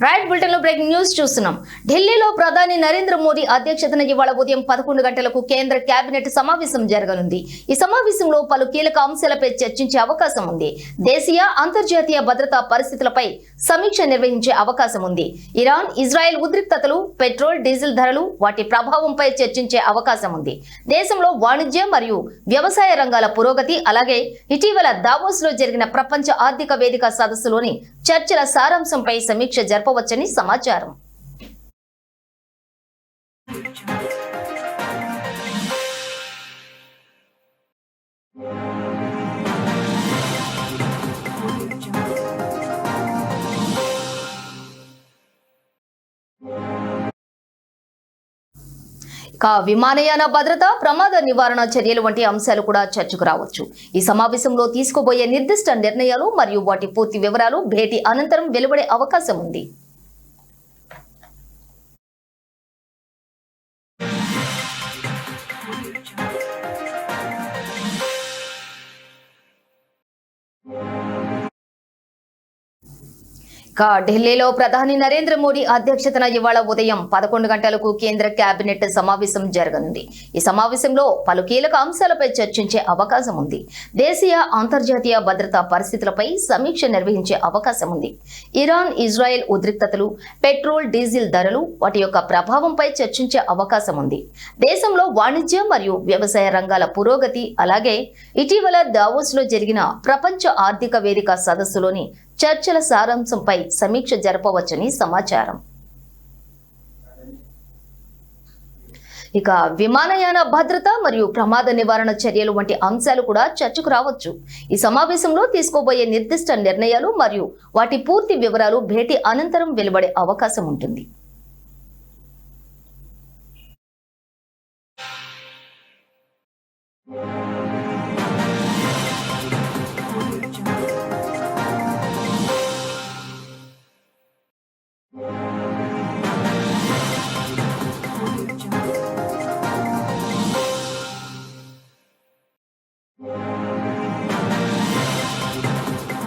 Right bulletin లో breaking news చూస్తున్నాం. ఢిల్లీలో ప్రధాని నరేంద్ర మోదీ అధ్యక్షతన ఇవాళ ఉదయం 11 గంటలకు కేంద్ర కేబినెట్ సమావేశం జరగనుంది. ఈ సమావేశంలో పలు కీలక అంశాలపై చర్చించే అవకాశం ఉంది. దేశీయ అంతర్జాతీయ భద్రతా పరిస్థితులపై సమీక్ష నిర్వహించే అవకాశం ఉంది. ఇరాన్ ఇజ్రాయెల్ ఉద్రిక్తతలు, పెట్రోల్ డీజిల్ ధరలు, వాటి ప్రభావంపై చర్చించే అవకాశం ఉంది. దేశంలో వాణిజ్య మరియు వ్యవసాయ రంగాల పురోగతి, అలాగే ఇటీవల దావోస్ లో జరిగిన ప్రపంచ ఆర్థిక వేదిక సదస్సులోని చర్చల సారాంశంపై సమీక్ష జరపవచ్చని సమాచారం. విమానయాన భద్రత, ప్రమాద నివారణ చర్యలు వంటి అంశాలు కూడా చర్చకు రావచ్చు. ఈ సమావేశంలో తీసుకోబోయే నిర్దిష్ట నిర్ణయాలు మరియు వాటి పూర్తి వివరాలు భేటీ అనంతరం వెలువడే అవకాశం ఉంది. ఢిల్లీలో ప్రధాని నరేంద్ర మోడీ అధ్యక్షతన ఇవాళ ఉదయం 11 గంటలకు కేంద్ర కేబినెట్ సమావేశం జరగనుంది. ఈ సమావేశంలో పలు కీలక అంశాలపై చర్చించే అవకాశం ఉంది. దేశీయ అంతర్జాతీయ భద్రతా పరిస్థితులపై సమీక్ష నిర్వహించే అవకాశం ఉంది. ఇరాన్ ఇజ్రాయెల్ ఉద్రిక్తతలు, పెట్రోల్ డీజిల్ ధరలు, వాటి యొక్క ప్రభావంపై చర్చించే అవకాశం ఉంది. దేశంలో వాణిజ్య మరియు వ్యవసాయ రంగాల పురోగతి, అలాగే ఇటీవల దావోస్ లో జరిగిన ప్రపంచ ఆర్థిక వేదిక సదస్సులోని చర్చల సారాంశంపై సమీక్ష జరపవచ్చని సమాచారం. విమానయాన భద్రత మరియు ప్రమాద నివారణ చర్యలు వంటి అంశాలు కూడా చర్చకు రావచ్చు. ఈ సమావేశంలో తీసుకోబోయే నిర్దిష్ట నిర్ణయాలు మరియు వాటి పూర్తి వివరాలు భేటీ అనంతరం వెలువడే అవకాశం ఉంటుంది.